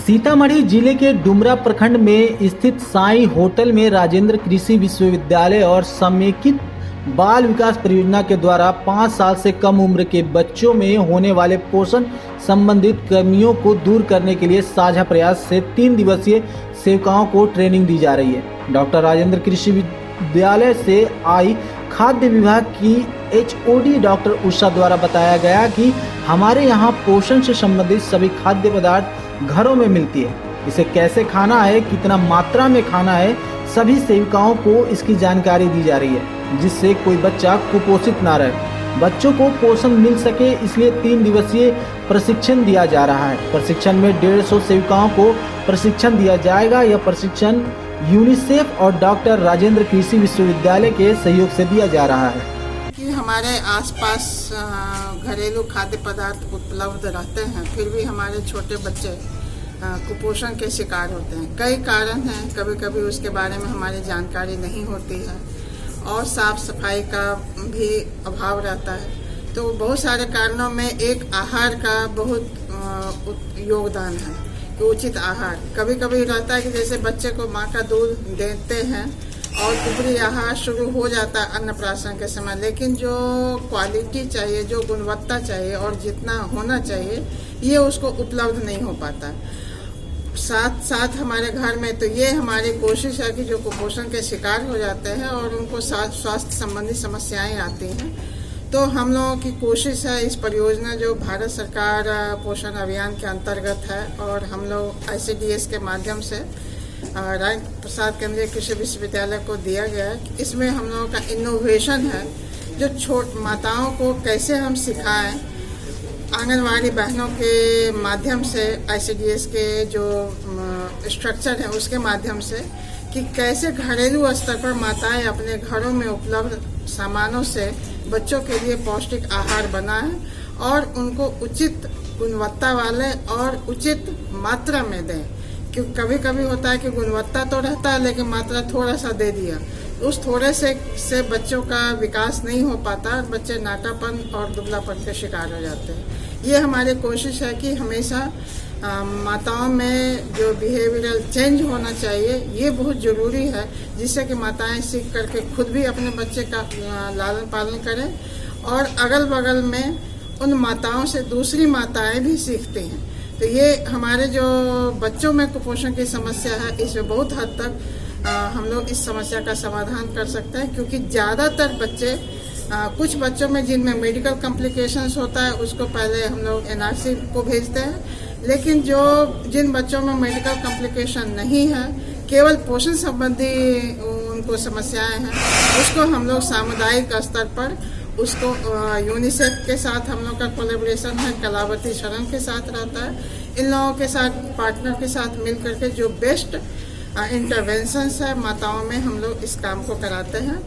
सीतामढ़ी जिले के डुमरा प्रखंड में स्थित साई होटल में राजेंद्र कृषि विश्वविद्यालय और समेकित बाल विकास परियोजना के द्वारा 5 साल से कम उम्र के बच्चों में होने वाले पोषण संबंधित कमियों को दूर करने के लिए साझा प्रयास से 3 दिवसीय सेविकाओं को ट्रेनिंग दी जा रही है। डॉक्टर राजेंद्र कृषि विद्यालय से आई खाद्य विभाग की HOD डॉक्टर उषा द्वारा बताया गया कि हमारे यहाँ पोषण से संबंधित सभी खाद्य पदार्थ घरों में मिलती है। इसे कैसे खाना है, कितना मात्रा में खाना है, सभी सेविकाओं को इसकी जानकारी दी जा रही है, जिससे कोई बच्चा कुपोषित ना रहे, बच्चों को पोषण मिल सके। इसलिए 3 दिवसीय प्रशिक्षण दिया जा रहा है। प्रशिक्षण में 150 सेविकाओं को प्रशिक्षण दिया जाएगा। यह प्रशिक्षण यूनिसेफ और डॉक्टर राजेंद्र कृषि विश्वविद्यालय के सहयोग से दिया जा रहा है। कि हमारे आसपास घरेलू खाद्य पदार्थ उपलब्ध रहते हैं, फिर भी हमारे छोटे बच्चे कुपोषण के शिकार होते हैं। कई कारण हैं, कभी कभी उसके बारे में हमारी जानकारी नहीं होती है और साफ सफाई का भी अभाव रहता है। तो बहुत सारे कारणों में एक आहार का बहुत योगदान है कि उचित आहार। कभी कभी रहता है कि जैसे बच्चे को माँ का दूध देते हैं और ऊपरी आहार शुरू हो जाता है अन्नप्राशन के समय, लेकिन जो क्वालिटी चाहिए, जो गुणवत्ता चाहिए और जितना होना चाहिए, ये उसको उपलब्ध नहीं हो पाता। साथ साथ हमारे घर में तो ये हमारी कोशिश है कि जो कुपोषण के शिकार हो जाते हैं और उनको स्वास्थ्य संबंधी समस्याएं आती हैं, तो हम लोगों की कोशिश है इस परियोजना जो भारत सरकार पोषण अभियान के अंतर्गत है और हम लोग ICDS के माध्यम से राजेंद्र प्रसाद केंद्रीय कृषि विश्वविद्यालय को दिया गया है। इसमें हम लोगों का इनोवेशन है, जो छोट माताओं को कैसे हम सिखाएं, आंगनवाड़ी बहनों के माध्यम से ICDS के जो स्ट्रक्चर है उसके माध्यम से, कि कैसे घरेलू स्तर पर माताएं अपने घरों में उपलब्ध सामानों से बच्चों के लिए पौष्टिक आहार बनाएं और उनको उचित गुणवत्ता वाले और उचित मात्रा में दें। क्योंकि कभी कभी होता है कि गुणवत्ता तो रहता है लेकिन मात्रा थोड़ा सा दे दिया, उस थोड़े से बच्चों का विकास नहीं हो पाता और बच्चे नाटापन और दुबलापन के शिकार हो जाते हैं। ये हमारी कोशिश है कि हमेशा माताओं में जो बिहेवियरल चेंज होना चाहिए, ये बहुत ज़रूरी है, जिससे कि माताएं सीख करके खुद भी अपने बच्चे का लालन पालन करें और अगल बगल में उन माताओं से दूसरी माताएं भी सीखती हैं। तो ये हमारे जो बच्चों में कुपोषण की समस्या है, इसमें बहुत हद तक हम लोग इस समस्या का समाधान कर सकते हैं, क्योंकि ज़्यादातर बच्चे कुछ बच्चों में जिनमें मेडिकल कॉम्प्लिकेशंस होता है उसको पहले हम लोग NRC को भेजते हैं, लेकिन जिन बच्चों में मेडिकल कॉम्प्लिकेशन नहीं है, केवल पोषण संबंधी उनको समस्याएं हैं, उसको हम लोग सामुदायिक स्तर पर उसको यूनिसेफ के साथ हम लोग का कोलैबोरेशन है, कलावती शरण के साथ रहता है। इन लोगों के साथ, पार्टनर के साथ मिल करके जो बेस्ट इंटरवेंशंस है माताओं में, हम लोग इस काम को कराते हैं।